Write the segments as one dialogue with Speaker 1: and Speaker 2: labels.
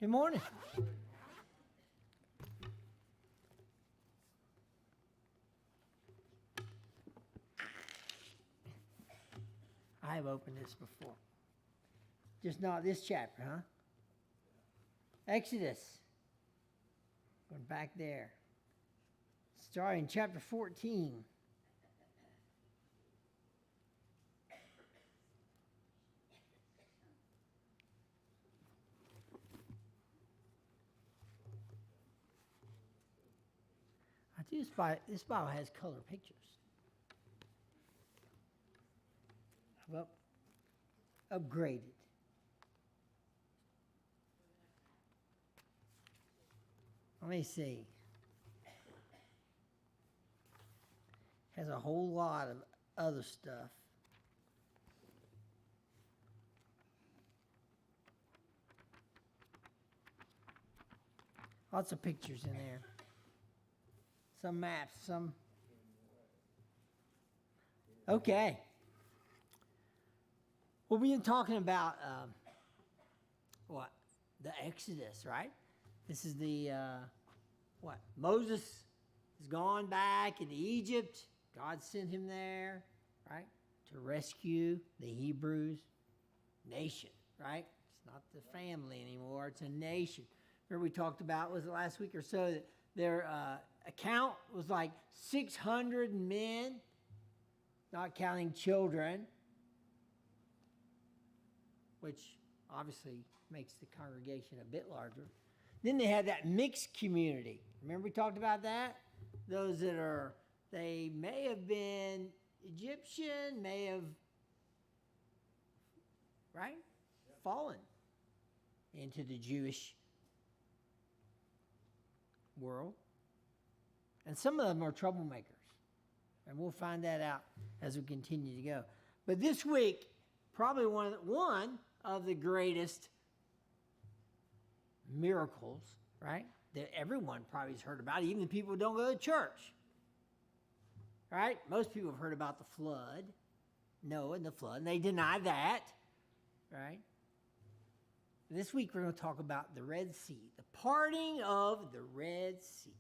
Speaker 1: Good morning. I have opened this before. Just not this chapter, huh? Exodus. Going back there. Starting chapter 14. I do this Bible has color pictures. I've upgraded. Let me see. Has a whole lot of other stuff. Lots of pictures in there. Some maps, some. Okay. Well, we've been talking about what? The Exodus, right? This is the, what? Moses has gone back into Egypt. God sent him there, right? To rescue the Hebrews nation, right? It's not the family anymore. It's a nation. Remember we talked about, was it last week or so, that their account was like 600 men, not counting children, which obviously makes the congregation a bit larger. Then they had that mixed community. Remember we talked about that? Those that are, they may have been Egyptian, may have, right? Yep. Fallen into the Jewish world. And some of them are troublemakers. And we'll find that out as we continue to go. But this week, probably one of the greatest miracles, right, that everyone probably has heard about, even the people who don't go to church. Right? Most people have heard about the flood, Noah and the flood, and they deny that. Right? This week we're going to talk about the Red Sea, the parting of the Red Sea,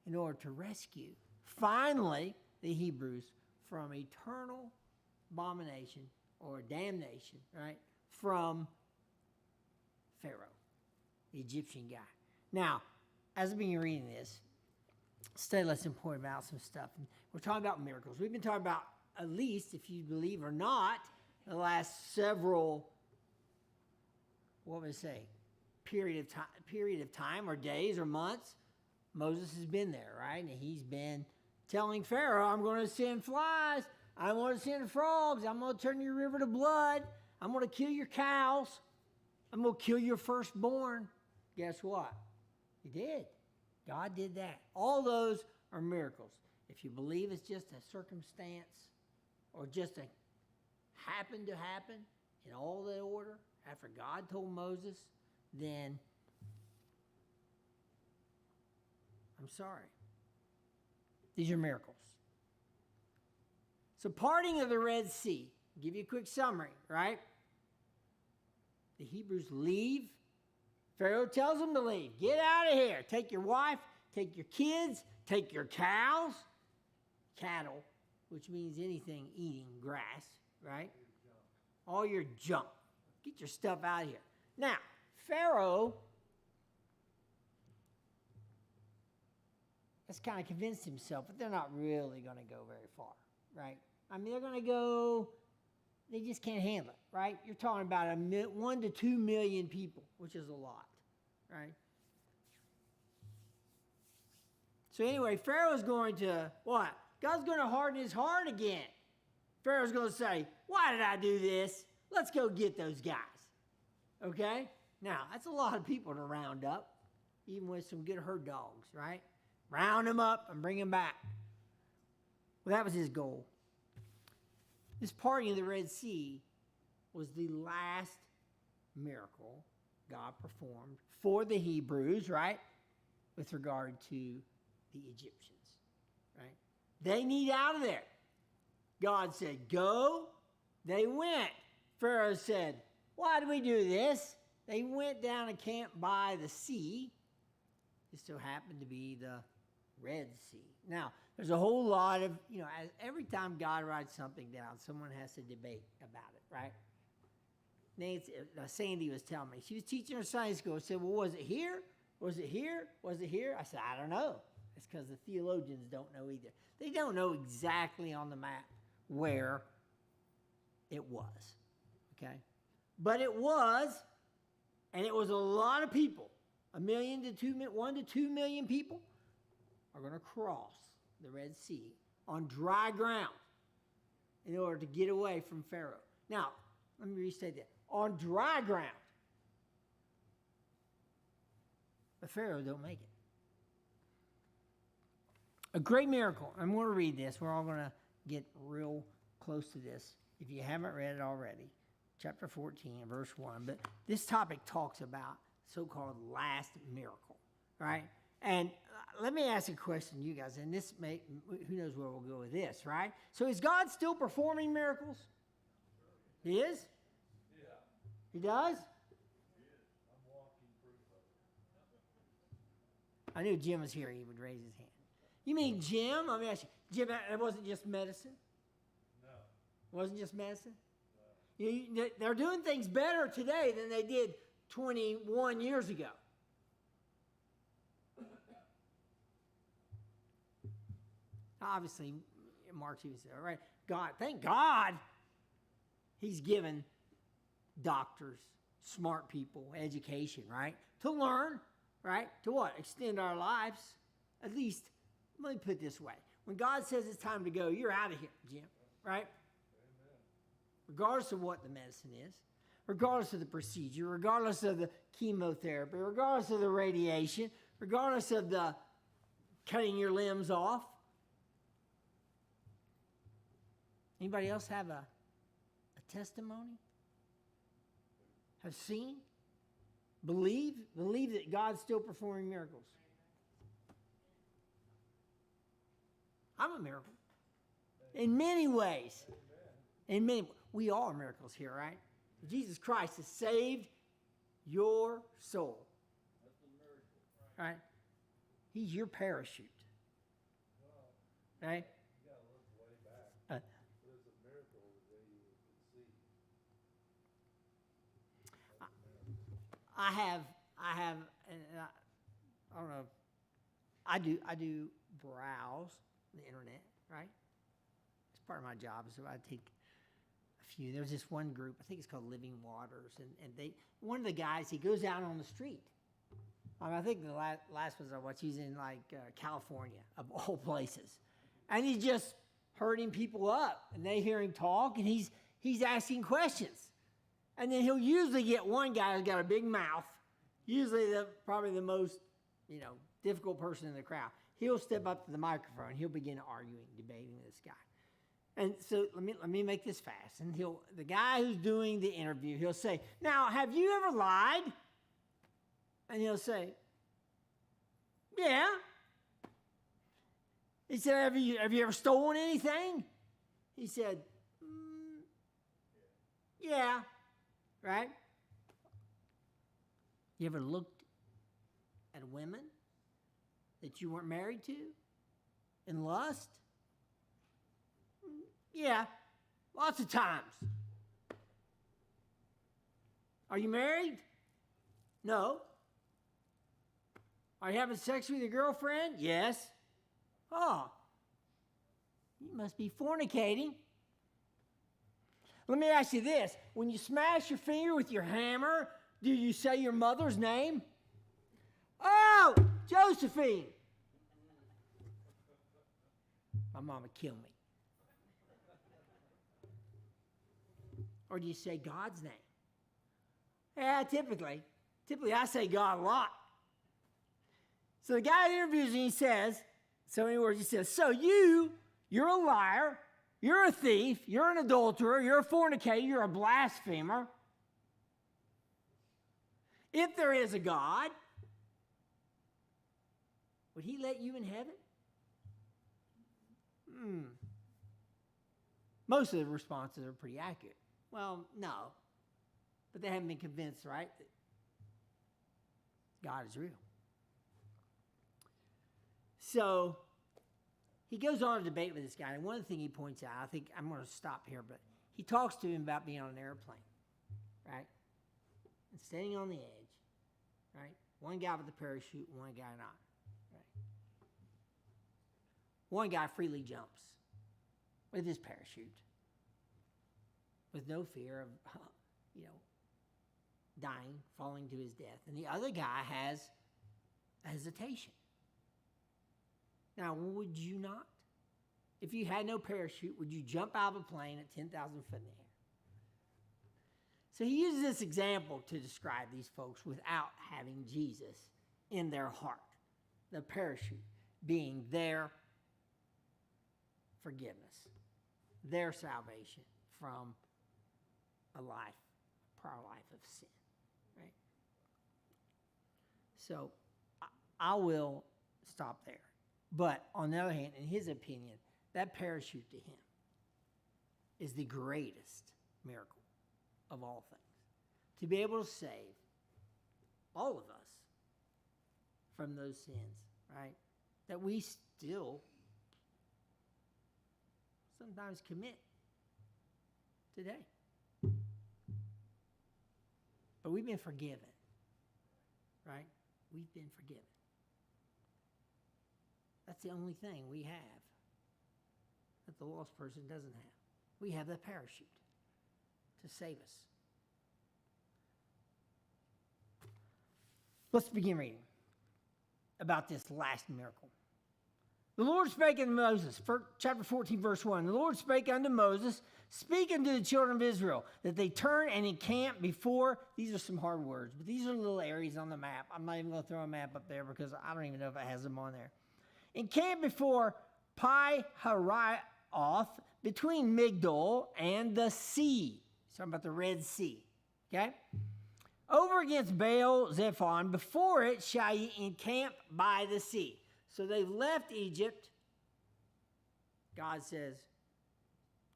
Speaker 1: in order to rescue, finally, the Hebrews from eternal abomination or damnation, right, from Pharaoh, the Egyptian guy. Now, as I've been reading this, study lesson pointed out some stuff. And we're talking about miracles. We've been talking about, at least, if you believe or not, the last several, what would I say, period of time or days or months, Moses has been there, right? And he's been telling Pharaoh, I'm going to send flies. I'm going to send frogs. I'm going to turn your river to blood. I'm going to kill your cows. I'm going to kill your firstborn. Guess what? He did. God did that. All those are miracles. If you believe it's just a circumstance or just a happened to happen in all the order after God told Moses, then I'm sorry. These are miracles. So parting of the Red Sea. I'll give you a quick summary, right? The Hebrews leave. Pharaoh tells them to leave. Get out of here. Take your wife, take your kids, take your cows, cattle, which means anything eating grass, right? All your junk. Get your stuff out of here. Now, Pharaoh has kind of convinced himself that they're not really going to go very far, right? I mean, they're going to go, they just can't handle it, right? You're talking about 1 to 2 million people, which is a lot, right? So anyway, Pharaoh's going to, what? God's going to harden his heart again. Pharaoh's going to say, why did I do this? Let's go get those guys, okay? Now, that's a lot of people to round up, even with some good herd dogs, right? Round them up and bring them back. Well, that was his goal. This parting of the Red Sea was the last miracle God performed for the Hebrews, right? With regard to the Egyptians, right? They need out of there. God said, go. They went. Pharaoh said, why do we do this? They went down and camped by the sea. It so happened to be the Red Sea. Now, there's a whole lot of, every time God writes something down, someone has to debate about it, right? Sandy was telling me, she was teaching her Sunday school. I said, well, was it here? Was it here? Was it here? I said, I don't know. It's because the theologians don't know either. They don't know exactly on the map where it was, okay? But it was, and it was a lot of people. 1 to 2 million people are going to cross the Red Sea on dry ground in order to get away from Pharaoh. Now, let me restate that. On dry ground. But Pharaoh don't make it. A great miracle. I'm going to read this. We're all going to get real close to this if you haven't read it already. Chapter 14, verse 1. But this topic talks about so-called last miracle, right? And let me ask a question to you guys, and who knows where we'll go with this, right? So is God still performing miracles? He is?
Speaker 2: Yeah.
Speaker 1: He does?
Speaker 2: He is. I'm walking proof of it.
Speaker 1: I knew Jim was here. He would raise his hand. You mean Jim? Let me ask you. Jim, it wasn't just medicine?
Speaker 2: No.
Speaker 1: It wasn't just medicine?
Speaker 2: No.
Speaker 1: They're doing things better today than they did 21 years ago. Obviously, Mark even said, all right, God, thank God he's given doctors, smart people, education, right? To learn, right? To what? Extend our lives. At least, let me put it this way. When God says it's time to go, you're out of here, Jim, right?
Speaker 2: Amen.
Speaker 1: Regardless of what the medicine is, regardless of the procedure, regardless of the chemotherapy, regardless of the radiation, regardless of the cutting your limbs off. Anybody else have a testimony? Have seen? Believe that God's still performing miracles. I'm a miracle. In many ways. We all are miracles here, right? Jesus Christ has saved your soul.
Speaker 2: That's a miracle.
Speaker 1: Right? He's your parachute.
Speaker 2: Well,
Speaker 1: Right?
Speaker 2: you got to look way back. But it's a miracle the way you can see. That's a miracle.
Speaker 1: I have, and I don't know. I do browse the internet, right? It's part of my job, so I take a few. There's this one group, I think it's called Living Waters, and one of the guys, he goes out on the street. I think the last ones I watched, he's in California, of all places, and he's just herding people up, and they hear him talk, and he's asking questions. And then he'll usually get one guy who's got a big mouth, usually probably the most, difficult person in the crowd. He'll step up to the microphone. He'll begin arguing, debating with this guy. And so let me make this fast. And the guy who's doing the interview, he'll say, "Now, have you ever lied?" And he'll say, "Yeah." He said, "Have you ever stolen anything?" He said, "Yeah." Right? You ever looked at women that you weren't married to in lust? Yeah, lots of times. Are you married? No. Are you having sex with your girlfriend? Yes. Oh, you must be fornicating. Let me ask you this. When you smash your finger with your hammer, do you say your mother's name? Oh, Josephine. My mama would kill me. Or do you say God's name? Yeah, typically I say God a lot. So the guy interviews me, he says, so many words, he says, "So you're a liar, you're a thief, you're an adulterer, you're a fornicator, you're a blasphemer. If there is a God, would he let you in heaven?" Most of the responses are pretty accurate. Well, no. But they haven't been convinced, right, that God is real. So he goes on to debate with this guy, and one of the things he points out, I think I'm going to stop here, but he talks to him about being on an airplane, right? And standing on the edge, right? One guy with a parachute, one guy not, right? One guy freely jumps with his parachute, with no fear of, dying, falling to his death. And the other guy has hesitation. Now, would you not? If you had no parachute, would you jump out of a plane at 10,000 foot in the air? So he uses this example to describe these folks without having Jesus in their heart. The parachute being their forgiveness, their salvation from a prior life of sin, right? So I will stop there. But on the other hand, in his opinion, that parachute to him is the greatest miracle of all things. To be able to save all of us from those sins, right? That we still sometimes commit today. But we've been forgiven, right? We've been forgiven. That's the only thing we have that the lost person doesn't have. We have the parachute to save us. Let's begin reading about this last miracle. The Lord spake unto Moses, chapter 14, verse 1. The Lord spake unto Moses, speak unto the children of Israel, that they turn and encamp before, these are some hard words, but these are little areas on the map. I'm not even going to throw a map up there because I don't even know if it has them on there. Encamp before Pi-Hahiroth, between Migdol and the sea. He's talking about the Red Sea, okay? Over against Baal-Zephon, before it shall ye encamp by the sea. So they've left Egypt. God says,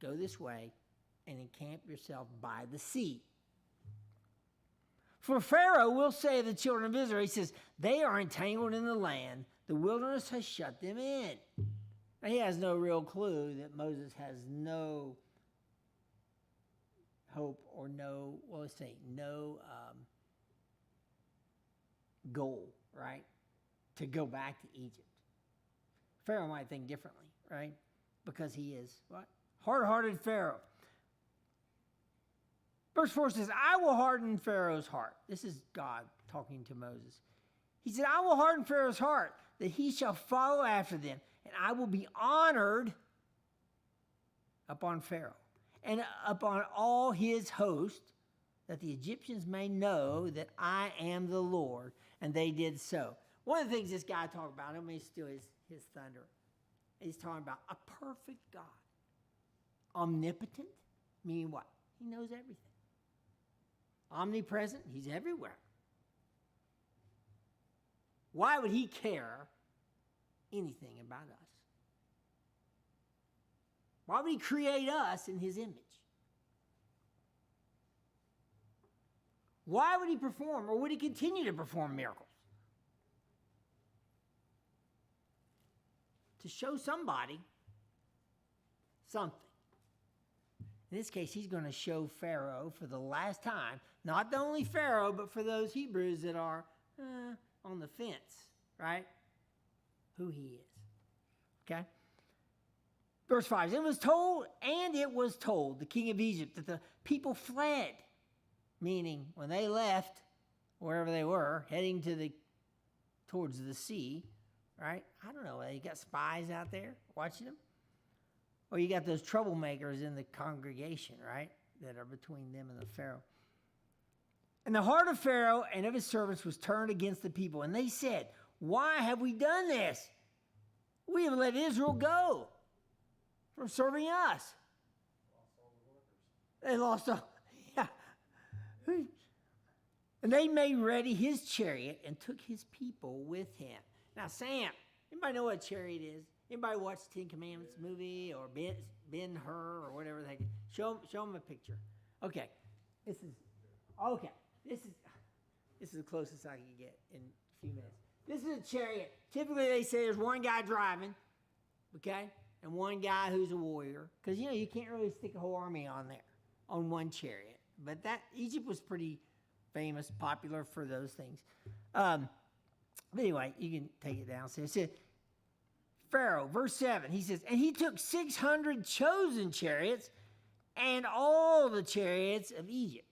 Speaker 1: go this way and encamp yourself by the sea. For Pharaoh will say of the children of Israel, he says, they are entangled in the land. The wilderness has shut them in. Now, he has no real clue that Moses has no hope or no goal, right, to go back to Egypt. Pharaoh might think differently, right, because he is, what? Hard-hearted Pharaoh. Verse 4 says, I will harden Pharaoh's heart. This is God talking to Moses. He said, I will harden Pharaoh's heart, that he shall follow after them, and I will be honored upon Pharaoh and upon all his host, that the Egyptians may know that I am the Lord. And they did so. One of the things this guy talked about, let me steal his thunder. He's talking about a perfect God. Omnipotent, meaning what? He knows everything. Omnipresent, he's everywhere. Why would he care anything about us? Why would he create us in his image? Why would he perform, or would he continue to perform miracles? To show somebody something. In this case, he's going to show Pharaoh for the last time, not only Pharaoh, but for those Hebrews that are on the fence, right? Who he is. Okay? Verse 5, it was told, the king of Egypt, that the people fled. Meaning, when they left, wherever they were, heading towards the sea, right? I don't know, you got spies out there watching them? Or you got those troublemakers in the congregation, right? That are between them and the Pharaoh. And the heart of Pharaoh and of his servants was turned against the people. And they said, why have we done this? We have let Israel go from serving us. They lost all, yeah. And they made ready his chariot and took his people with him. Now, Sam, anybody know what a chariot is? Anybody watch the Ten Commandments movie or Ben-Hur or whatever they show them a picture. Okay. This is This is the closest I can get in a few minutes. This is a chariot. Typically, they say there's one guy driving, okay, and one guy who's a warrior, because you can't really stick a whole army on there on one chariot. But Egypt was pretty famous, popular for those things. But anyway, you can take it down. So it says, Pharaoh, verse 7, he says, and he took 600 chosen chariots and all the chariots of Egypt,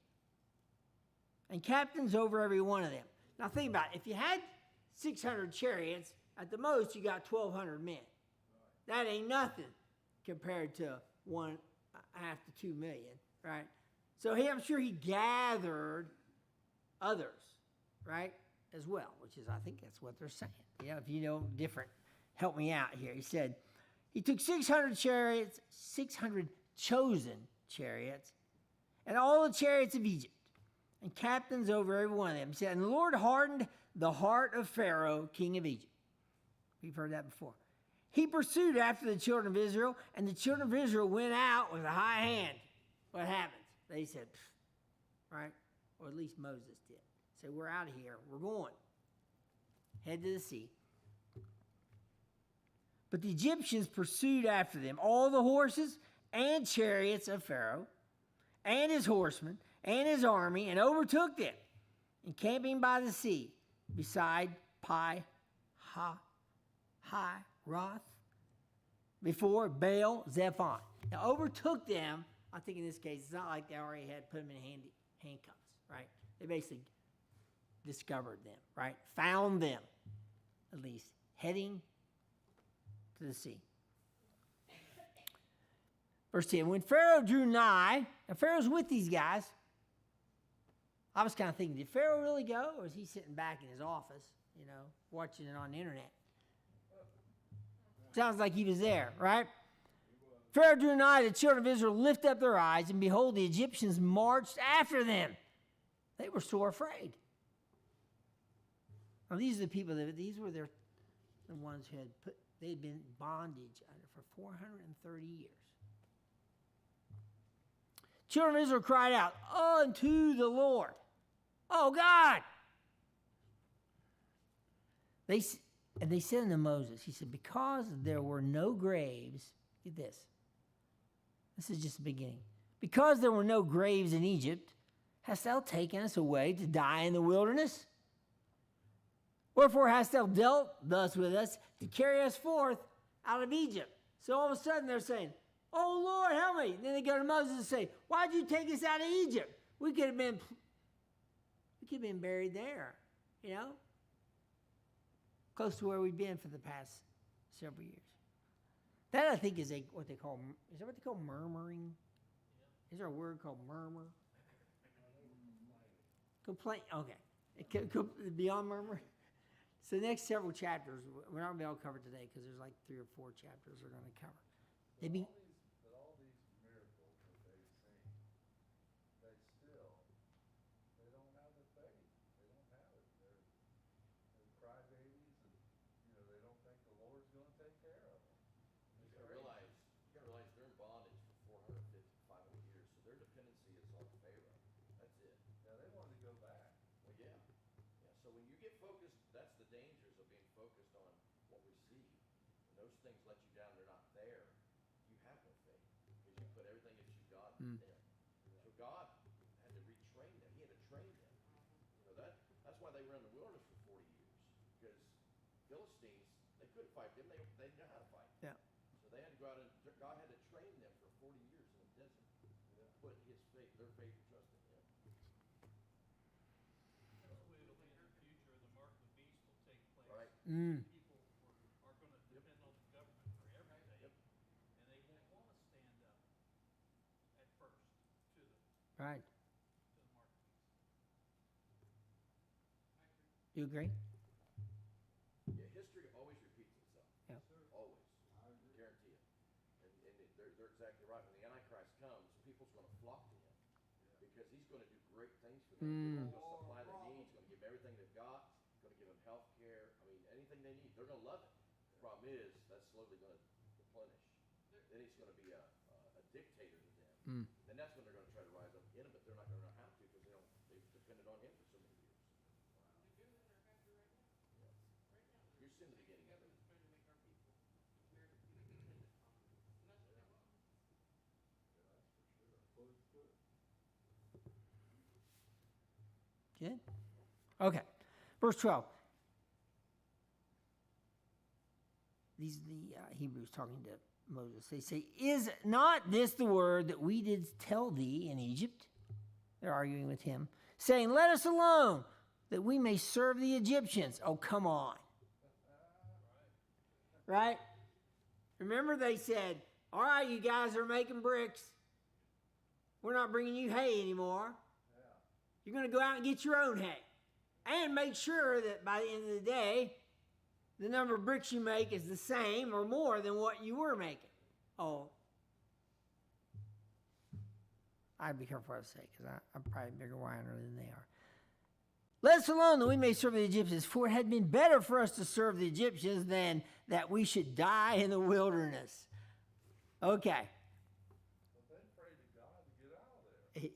Speaker 1: and captains over every one of them. Now think about it. If you had 600 chariots, at the most you got 1,200 men. That ain't nothing compared to 1.5 to 2 million, right? So I'm sure he gathered others, right, as well, which is, I think that's what they're saying. If you know different, help me out here. He said, he took 600 chariots, 600 chosen chariots, and all the chariots of Egypt, and captains over every one of them. He said, and the Lord hardened the heart of Pharaoh, king of Egypt. We've heard that before. He pursued after the children of Israel, and the children of Israel went out with a high hand. What happens? They said, right? Or at least Moses did. Say, we're out of here. We're going. Head to the sea. But the Egyptians pursued after them, all the horses and chariots of Pharaoh, and his horsemen, and his army, and overtook them, encamping by the sea, beside Pi-Hahiroth, before Baal-Zephon. Now, overtook them, I think in this case, it's not like they already had put them in handcuffs, right? They basically discovered them, right? Found them, at least, heading to the sea. Verse 10, when Pharaoh drew nigh, and Pharaoh's with these guys, I was kind of thinking, did Pharaoh really go, or is he sitting back in his office, watching it on the internet? Sounds like he was there, right? Pharaoh drew nigh, the children of Israel lifted up their eyes, and behold, the Egyptians marched after them. They were sore afraid. Now, these are the people these were the ones who they had been in bondage for 430 years. Children of Israel cried out unto the Lord. Oh, God! They said unto Moses, he said, because there were no graves, get this. This is just the beginning. Because there were no graves in Egypt, hast thou taken us away to die in the wilderness? Wherefore hast thou dealt thus with us to carry us forth out of Egypt? So all of a sudden they're saying, oh, Lord, help me. And then they go to Moses and say, why'd you take us out of Egypt? We could have been buried there, close to where we've been for the past several years. That, I think, is what they call murmuring? Yeah. Is there a word called murmur? Complaint, okay. Beyond murmur? So the next several chapters, we're not going to be able to cover today because there's like 3 or 4 chapters we're going to cover.
Speaker 2: But all these miracles that they've seen, they don't have the faith. They don't have it. They're crybabies, and they don't think the Lord's going to take care of them.
Speaker 3: You gotta realize they're in bondage for 450, 500 years, so their dependency is on Pharaoh. That's it.
Speaker 2: Yeah, they wanted to go back.
Speaker 3: Well, yeah. So when you get focused, that's the dangers of being focused on what we see. When those things let you down, they're not there. You have no faith because you put everything that you got in them. So God had to retrain them. He had to train them. That's why they were in the wilderness for 40 years, because Philistines, they couldn't fight them. They didn't know how to fight.
Speaker 1: Yeah.
Speaker 3: So they had to go out and God had to train them for 40 years in the desert. Put their faith and trust in Him.
Speaker 4: That's the way it'll be in the future. The mark of the beast will take place.
Speaker 3: Right.
Speaker 4: People are going to depend on the government for everything, and they won't want to stand up at first to the
Speaker 1: Right.
Speaker 4: mark of the beast.
Speaker 1: You agree?
Speaker 3: Yeah, history always repeats itself.
Speaker 1: Yeah.
Speaker 3: Always. Guarantee it. And they're exactly right. When the Antichrist comes, people's going to flock to him because he's going to do great things for them. He's going to supply their needs, going to give them everything they've got, going to give them health care. I mean, anything they need. They're going to love it. The problem is that's slowly going to replenish. Then he's going to be a dictator to them. Then that's when they're going to try to rise up against him, but they're not going to know how to because they've depended on him for so many years.
Speaker 1: Good. Okay. Verse 12. These are the Hebrews talking to Moses. They say, is not this the word that we did tell thee in Egypt? They're arguing with him, saying, let us alone, that we may serve the Egyptians. Oh, come on. Right? Remember they said, all right, you guys are making bricks. We're not bringing you hay anymore. You're going to go out and get your own hay. And make sure that by the end of the day, the number of bricks you make is the same or more than what you were making. Oh, I'd be careful what I say, because I'm probably a bigger whiner than they are. Let us alone that we may serve the Egyptians, for it had been better for us to serve the Egyptians than that we should die in the wilderness. Okay.
Speaker 2: But they prayed to God to get out of there.
Speaker 5: In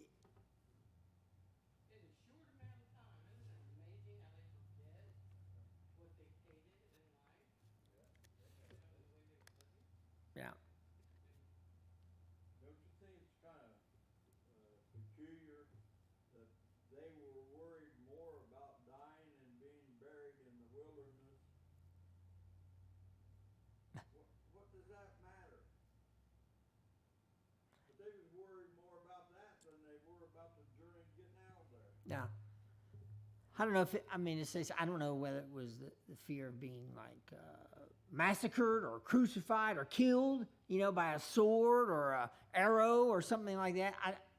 Speaker 5: a short amount of time, isn't it amazing how they forget what they hated in life? The way they were living?
Speaker 1: Yeah.
Speaker 6: Don't you think it's kind of peculiar that they were worried more about dying and being buried in the wilderness? What does that matter? But they was worried more about that than they were about the journey getting out of there.
Speaker 1: Yeah. I don't know if I don't know whether it was the fear of being like massacred or crucified or killed, by a sword or a arrow or something like that.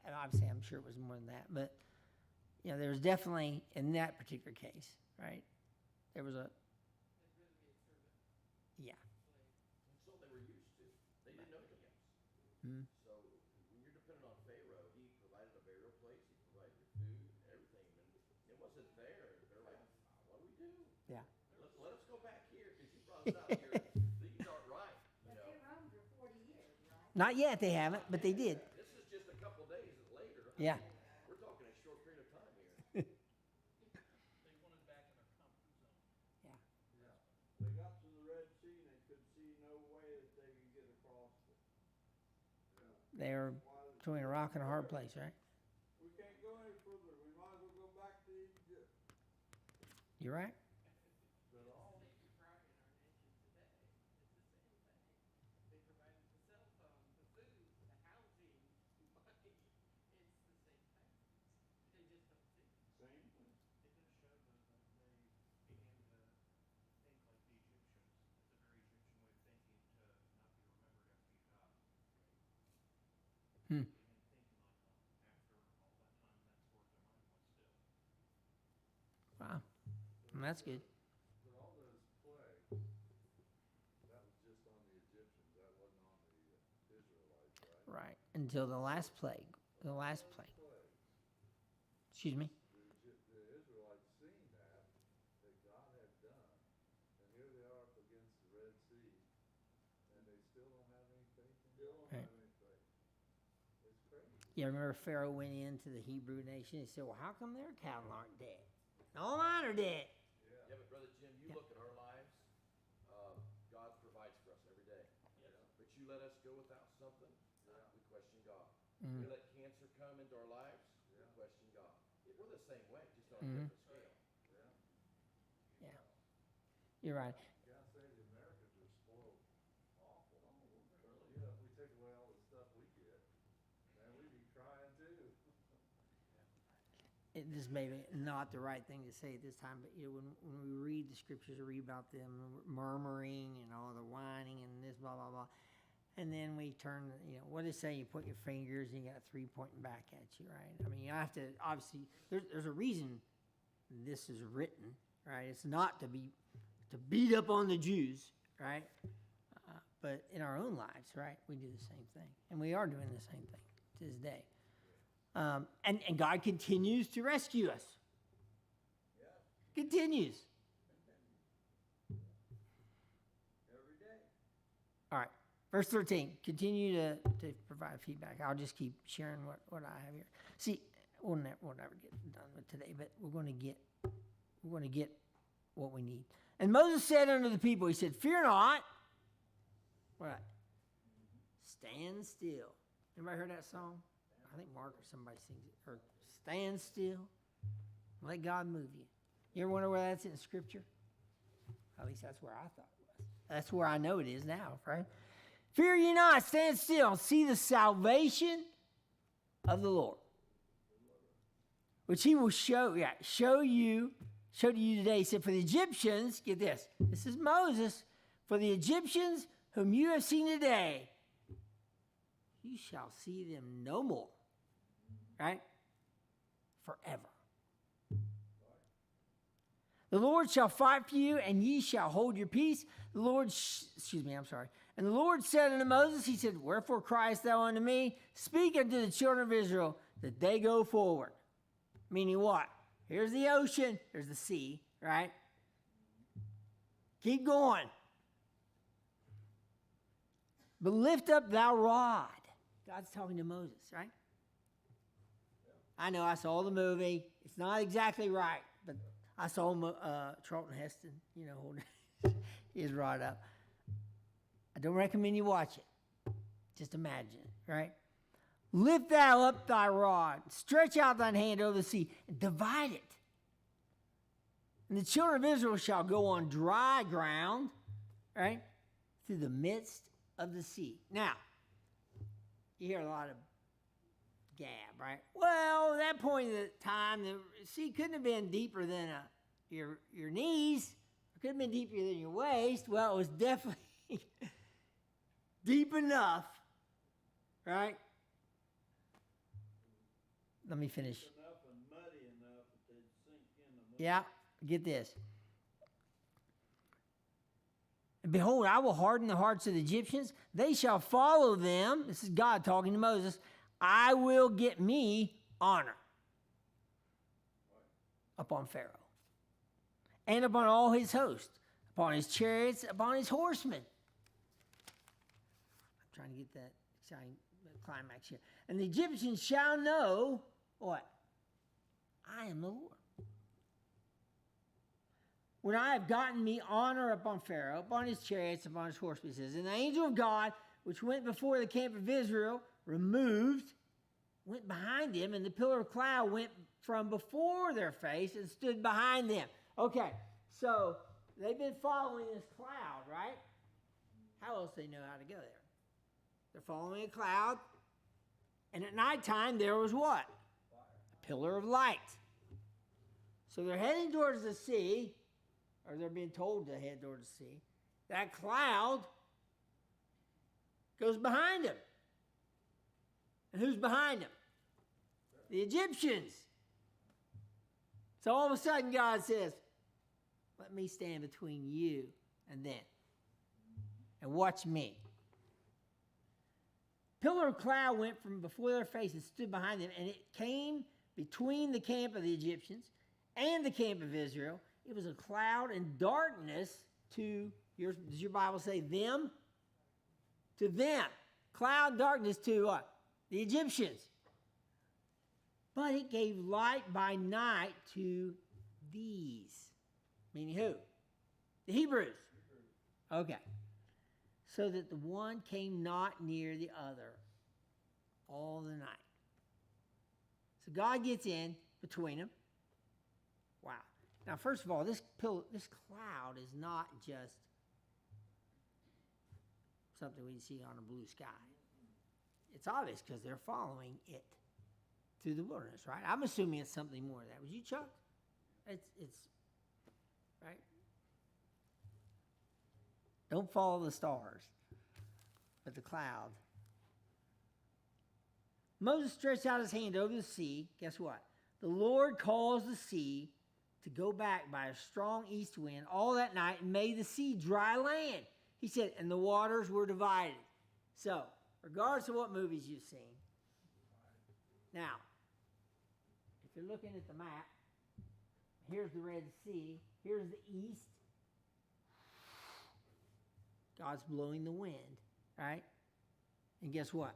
Speaker 1: And obviously, I'm sure it was more than that, but there was definitely in that particular case, right? There was a yeah.
Speaker 3: That's all they were used to. They didn't know anything else.
Speaker 1: Mm-hmm.
Speaker 3: So when you're dependent on Pharaoh, he provided a burial place, he provided your food, everything, and it wasn't there. They're like, what do we do?
Speaker 1: Yeah.
Speaker 3: Let us go back here, because you brought us out here. These aren't right.
Speaker 7: But they roamed for 40 years, right?
Speaker 1: Not yet, they haven't, but they did.
Speaker 3: This is just a couple days later.
Speaker 1: Yeah.
Speaker 3: We're talking a short period of time here.
Speaker 4: They wanted back in their comfort zone.
Speaker 1: Yeah.
Speaker 2: Yeah.
Speaker 6: They got to the Red Sea and they could see no way that they could get across it.
Speaker 1: They were between a rock and a hard place, right?
Speaker 6: We can't go any further. We might as well go back to Egypt.
Speaker 1: You're right.
Speaker 2: But all,
Speaker 5: They provide in our nation today. It's the same thing. They provided the cell phone, the food, the housing, the money. It's the same thing. They just don't see it.
Speaker 6: Same thing.
Speaker 4: It does show, though, that they began to think like the Egyptians. It's a very Egyptian way of thinking to not be remembered after you die.
Speaker 1: Hmm.
Speaker 4: They began thinking like that after all that time, and that's where their mind was still.
Speaker 1: Wow. Well, that's good.
Speaker 2: but all those plagues, that was just on the Egyptians. That wasn't on the Israelites, right?
Speaker 1: Right. Until the last plague. The last plague.
Speaker 2: Plagues.
Speaker 1: Excuse me?
Speaker 2: The Israelites seen that God had done, and here they are up against the Red Sea, and they still don't have any faith in God.
Speaker 1: Right.
Speaker 2: Have any faith. It's crazy.
Speaker 1: Yeah, remember Pharaoh went into the Hebrew nation. He said, well, how come their cattle aren't dead? All mine are dead.
Speaker 3: Yeah, but Brother Jim, you
Speaker 1: Yeah.
Speaker 3: look at our lives, God provides for us every day.
Speaker 4: Yes.
Speaker 3: But you let us go without something, we question God.
Speaker 1: Mhm.
Speaker 3: You let cancer come into our lives, we question God. We're the same way, just on a
Speaker 1: Mhm.
Speaker 3: different scale.
Speaker 1: Yeah. You're right.
Speaker 2: Gotta say, the Americans are spoiled awful. Yeah, if we take away all the stuff we get, man, we'd be crying too.
Speaker 1: This may be not the right thing to say at this time, but when we read the scriptures, we read about them murmuring and all the whining and this blah blah blah, and then we turn. What does it say? You point your fingers and you got three pointing back at you, right? I mean, you have to obviously. There's a reason this is written, right? It's not to beat up on the Jews, right? But in our own lives, right, we do the same thing, and we are doing the same thing to this day. And God continues to rescue us. Continues.
Speaker 6: Every day.
Speaker 1: All right. Verse 13. Continue to provide feedback. I'll just keep sharing what I have here. See, we'll never get done with today, but we're going to get what we need. And Moses said unto the people, he said, fear not. What? Stand still. Anybody heard that song? I think Mark or somebody sings it. Or stand still Let God move you. You ever wonder where that's in Scripture? At least that's where I thought it was. That's where I know it is now, right? Fear ye not, stand still, see the salvation of the Lord, which he will show to you today. He said, for the Egyptians, get this is Moses, for the Egyptians whom you have seen today, you shall see them no more, right? Forever. The Lord shall fight for you, and ye shall hold your peace. The Lord, And the Lord said unto Moses, he said, wherefore criest thou unto me? Speak unto the children of Israel that they go forward. Meaning what? Here's the ocean, there's the sea, right? Keep going. But lift up thy rod. God's talking to Moses, right? I know, I saw the movie. It's not exactly right, but I saw Charlton Heston, holding his rod up. I don't recommend you watch it. Just imagine it, right? Lift thou up thy rod, stretch out thine hand over the sea, and divide it. And the children of Israel shall go on dry ground, right, through the midst of the sea. Now, you hear a lot of gab, right? Well, at that point in the time, the sea couldn't have been deeper than your knees. It could have been deeper than your waist. Well, it was definitely deep enough, right? Let me finish.
Speaker 6: Deep enough and muddy enough that they'd sink in the mud.
Speaker 1: Yeah, get this. And behold, I will harden the hearts of the Egyptians. They shall follow them. This is God talking to Moses. I will get me honor upon Pharaoh and upon all his host, upon his chariots, upon his horsemen. I'm trying to get that exciting climax here. And the Egyptians shall know what? I am the Lord. When I have gotten me honor upon Pharaoh, upon his chariots, upon his horsemen, it says, and the angel of God, which went before the camp of Israel, went behind them, and the pillar of cloud went from before their face and stood behind them. Okay, so they've been following this cloud, right? How else do they know how to go there? They're following a cloud, and at nighttime there was what? A pillar of light. So they're heading towards the sea, or they're being told to head towards the sea. That cloud goes behind them. And who's behind them? The Egyptians. So all of a sudden God says, let me stand between you and them. And watch me. Pillar of cloud went from before their faces, stood behind them, and it came between the camp of the Egyptians and the camp of Israel. It was a cloud and darkness to, does your Bible say them? To them. Cloud, darkness to what? The Egyptians. But it gave light by night to these. Meaning who? The Hebrews. Okay. So that the one came not near the other all the night. So God gets in between them. Wow. Now, first of all, this cloud is not just something we see on a blue sky. It's obvious because they're following it through the wilderness, right? I'm assuming it's something more than that. Would you, Chuck? It's right? Don't follow the stars, but the cloud. Moses stretched out his hand over the sea. Guess what? The Lord caused the sea to go back by a strong east wind all that night and made the sea dry land. He said, and the waters were divided. So, regardless of what movies you've seen, now, if you're looking at the map, here's the Red Sea, here's the east. God's blowing the wind, right? And guess what?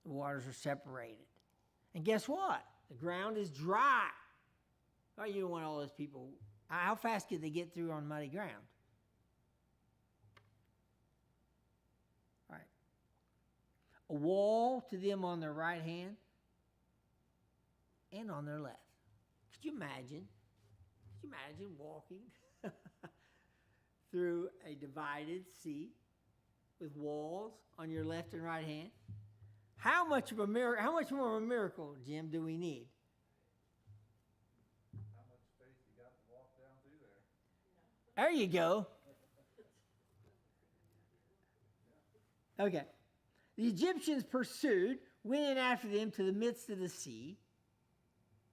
Speaker 1: The waters are separated. And guess what? The ground is dry. Oh, you don't want all those people. How fast could they get through on muddy ground? Right. A wall to them on their right hand and on their left. you imagine? Could you imagine walking through a divided sea with walls on your left and right hand? How much more of a miracle, Jim, do we need?
Speaker 2: How much faith you got to walk down through there?
Speaker 1: There you go. Okay. The Egyptians pursued, went in after them to the midst of the sea,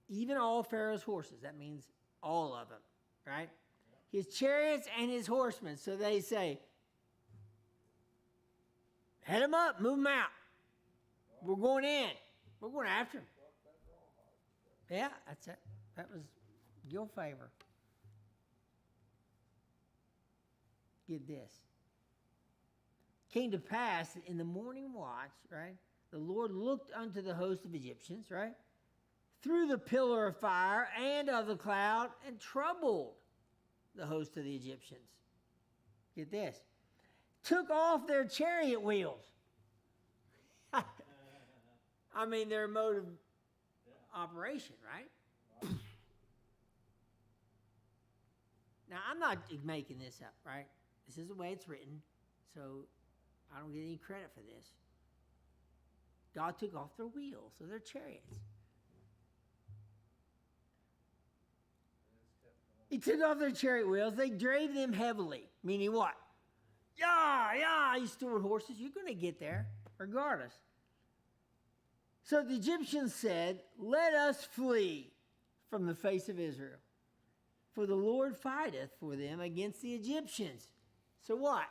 Speaker 1: even all Pharaoh's horses. That means all of them, right? His chariots and his horsemen. So they say, head them up, move them out. We're going in. We're going after him. Yeah, that's it. That was your favor. Get this. Came to pass that in the morning watch, right, the Lord looked unto the host of Egyptians, right, through the pillar of fire and of the cloud, and troubled the host of the Egyptians. Get this. Took off their chariot wheels. I mean, their mode of operation, right? Now, I'm not making this up, right? This is the way it's written, so I don't get any credit for this. God took off their wheels of their chariots. He took off their chariot wheels. They drave them heavily, meaning what? Yeah, you steward horses, you're going to get there regardless. So the Egyptians said, let us flee from the face of Israel, for the Lord fighteth for them against the Egyptians. So what?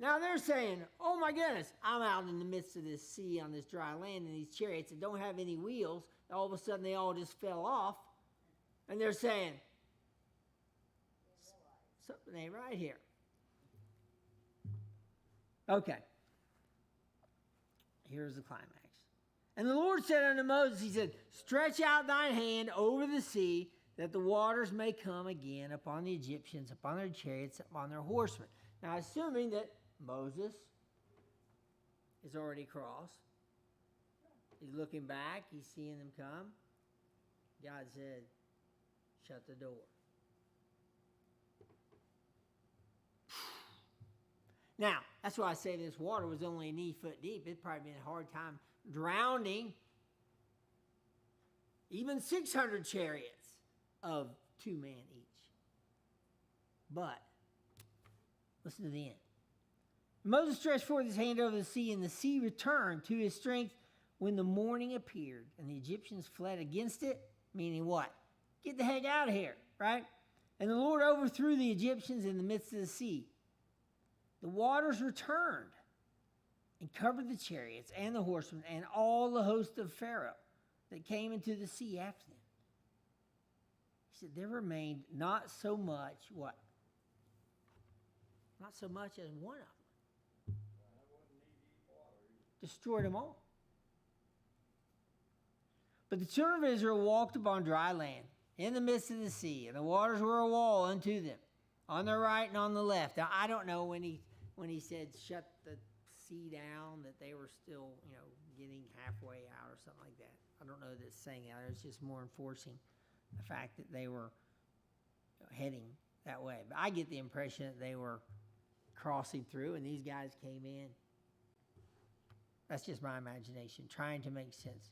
Speaker 1: Now they're saying, oh my goodness, I'm out in the midst of this sea on this dry land, and these chariots that don't have any wheels, all of a sudden they all just fell off. And they're saying, something ain't right here. Okay. Here's the climax. And the Lord said unto Moses, he said, stretch out thine hand over the sea, that the waters may come again upon the Egyptians, upon their chariots, upon their horsemen. Now, assuming that Moses is already crossed, he's looking back, he's seeing them come. God said, shut the door. Now, that's why I say this water was only a knee-foot deep. It'd probably been a hard time drowning even 600 chariots of 2 men each. But, listen to the end. Moses stretched forth his hand over the sea, and the sea returned to his strength when the morning appeared, and the Egyptians fled against it, meaning what? Get the heck out of here, right? And the Lord overthrew the Egyptians in the midst of the sea. The waters returned and covered the chariots and the horsemen and all the host of Pharaoh that came into the sea after them. He said, there remained not so much, what? Not so much as one of them. Destroyed them all. But the children of Israel walked upon dry land in the midst of the sea, and the waters were a wall unto them, on the right and on the left. Now, I don't know when he said shut the sea down, that they were still, getting halfway out or something like that. I don't know that it's saying that. It's just more enforcing the fact that they were heading that way. But I get the impression that they were crossing through, and these guys came in. That's just my imagination, trying to make sense.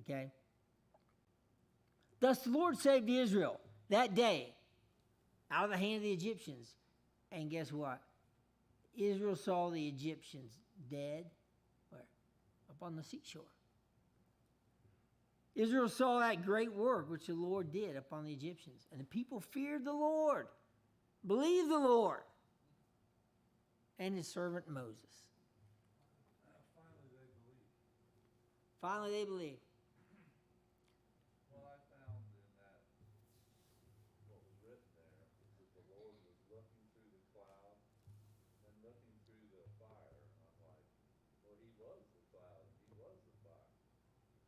Speaker 1: Okay? Thus the Lord saved Israel that day out of the hand of the Egyptians. And guess what? Israel saw the Egyptians dead. Where? Up on the seashore. Israel saw that great work which the Lord did upon the Egyptians. And the people feared the Lord, believed the Lord, and his servant Moses. Finally they believed.
Speaker 2: Well, I found in that, what was written there, that the Lord was looking through the cloud and looking through the fire. And I'm like, well, he was the cloud and he was the fire.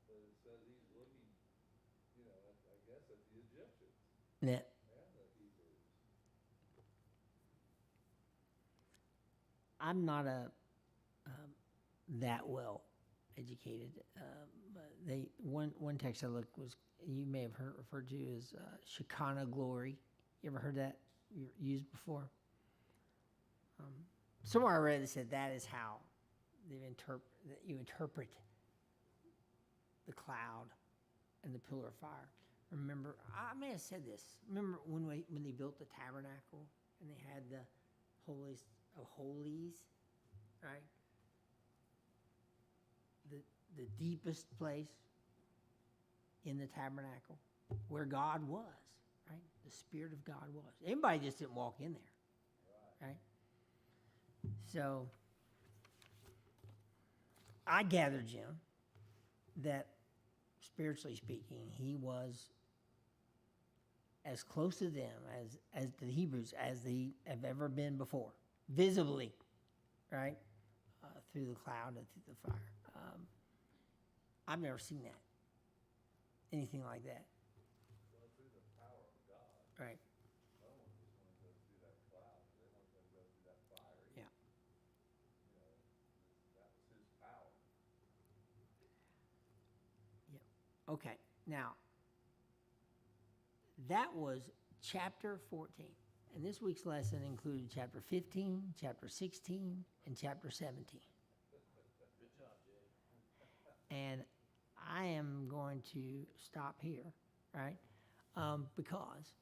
Speaker 2: But it says he's looking, I guess at the Egyptians
Speaker 1: Yeah.
Speaker 2: and the Hebrews.
Speaker 1: I'm not that well educated. But one text I looked was, you may have referred to as Shekinah glory. You ever heard that used before? Somewhere I read it said that is how you interpret the cloud and the pillar of fire. Remember, I may have said this. Remember when they built the tabernacle and they had the holiest of holies, right? The deepest place in the tabernacle where God was, right? The Spirit of God was. Anybody just didn't walk in there, right? So I gathered, Jim, that spiritually speaking, he was as close to them as the Hebrews as they have ever been before, visibly, right? Through the cloud and through the fire. I've never seen that. Anything like that.
Speaker 2: Well, through the power of God.
Speaker 1: Right.
Speaker 2: No one was going to go through that cloud. They weren't going to go through that fire.
Speaker 1: Yeah.
Speaker 2: You know, that was his power.
Speaker 1: Yeah. Okay. Now, that was chapter 14. And this week's lesson included chapter 15, chapter 16, and chapter 17.
Speaker 3: Good job, Jay.
Speaker 1: And I am going to stop here, right? Because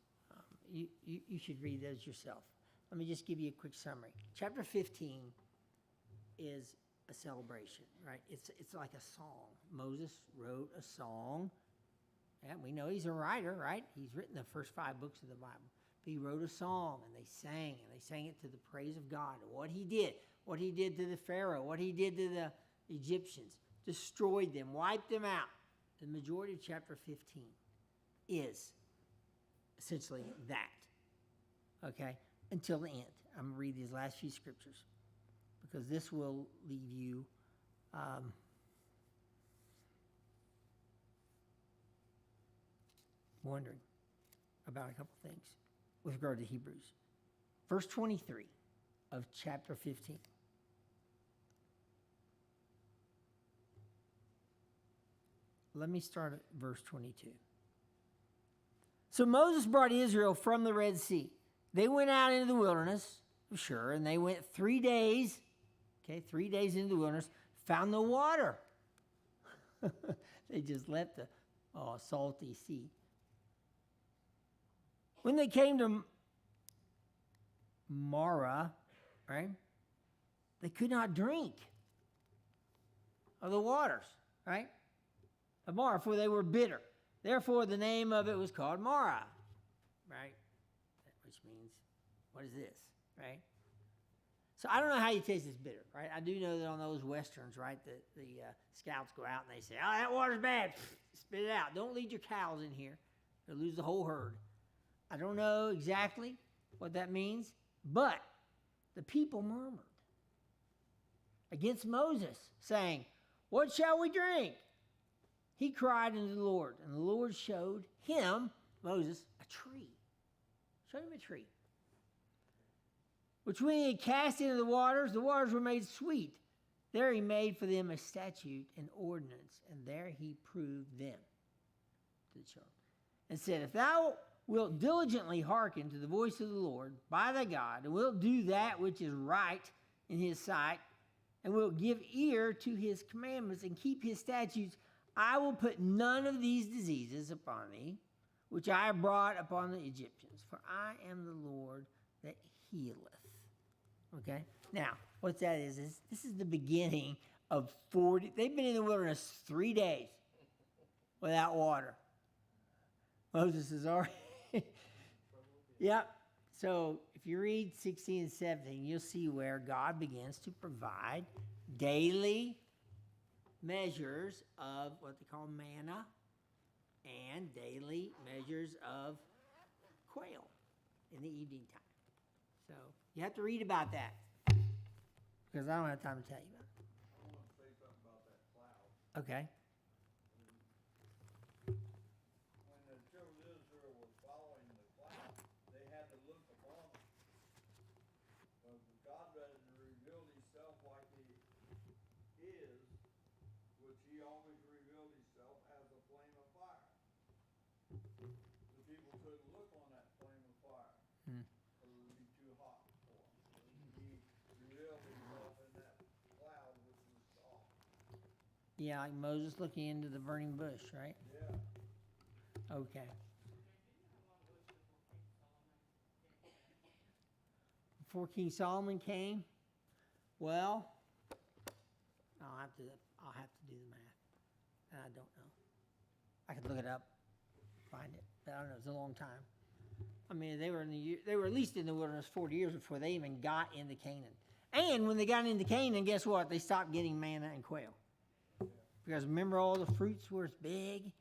Speaker 1: you should read those yourself. Let me just give you a quick summary. Chapter 15 is a celebration, right? It's like a song. Moses wrote a song. And we know he's a writer, right? He's written the first 5 books of the Bible. But he wrote a song, and they sang it to the praise of God and what he did to the Pharaoh, what he did to the Egyptians, destroyed them, wiped them out. The majority of chapter 15 is essentially that, okay, until the end. I'm going to read these last few scriptures because this will leave you wondering about a couple things with regard to Hebrews. Verse 23 of chapter 15. Let me start at verse 22. So Moses brought Israel from the Red Sea. They went out into the wilderness, sure, and they went 3 days, 3 days into the wilderness, found no water. They just left the salty sea. When they came to Marah, right, they could not drink of the waters, right, of Marah, for they were bitter. Therefore, the name of it was called Marah, right, which means, what is this, right? So I don't know how you taste this bitter, right? I do know that on those westerns, right, the scouts go out and they say, oh, that water's bad. Spit it out. Don't lead your cows in here. They'll lose the whole herd. I don't know exactly what that means, but the people murmured against Moses, saying, what shall we drink? He cried unto the Lord, and the Lord showed him, Moses, a tree. Showed him a tree. Which when he had cast into the waters were made sweet. There he made for them a statute and ordinance, and there he proved them to the children. And said, if thou wilt diligently hearken to the voice of the Lord by thy God, and wilt do that which is right in his sight, and wilt give ear to his commandments, and keep his statutes, I will put none of these diseases upon thee, which I have brought upon the Egyptians, for I am the Lord that healeth. Okay? Now, what that is this is the beginning of 40. They've been in the wilderness 3 days without water. Moses is already. Yep. So if you read 16 and 17, you'll see where God begins to provide daily measures of what they call manna and daily measures of quail in the evening time. So you have to read about that because I don't have time to tell you about it.
Speaker 6: I want to say something about that cloud.
Speaker 1: Okay.
Speaker 6: When the children of Israel were following the cloud, they had to look upon it. God doesn't reveal himself like he is with he always revealed himself as a flame of fire. The people couldn't look on that flame of fire.
Speaker 1: Hmm.
Speaker 6: It would be too hot for him. He revealed himself in that cloud which was soft.
Speaker 1: Yeah, like Moses looking into the burning bush, right?
Speaker 6: Yeah.
Speaker 1: Okay.
Speaker 5: Okay, do you know how long it was before King Solomon came?
Speaker 1: Before King Solomon came, well, I'll have to do the math. And I don't know. I could look it up, find it, but I don't know. It's a long time. I mean, they were at least in the wilderness 40 years before they even got into Canaan. And when they got into Canaan, guess what? They stopped getting manna and quail. Because remember, all the fruits were as big.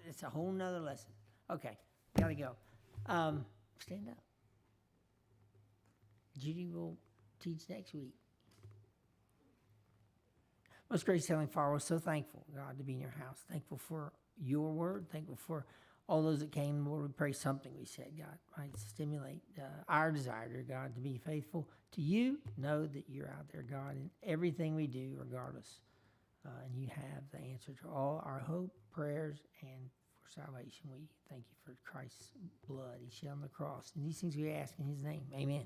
Speaker 1: It's a whole nother lesson. Okay, gotta go. Stand up. Judy will teach next week. Most gracious Heavenly Father, we're so thankful, God, to be in your house. Thankful for your word. Thankful for all those that came. Lord, we pray something we said, God, might stimulate our desire, dear God, to be faithful to you. Know that you're out there, God, in everything we do, regardless. And you have the answer to all our hope, prayers, and for salvation. We thank you for Christ's blood he shed on the cross. And these things we ask in his name. Amen.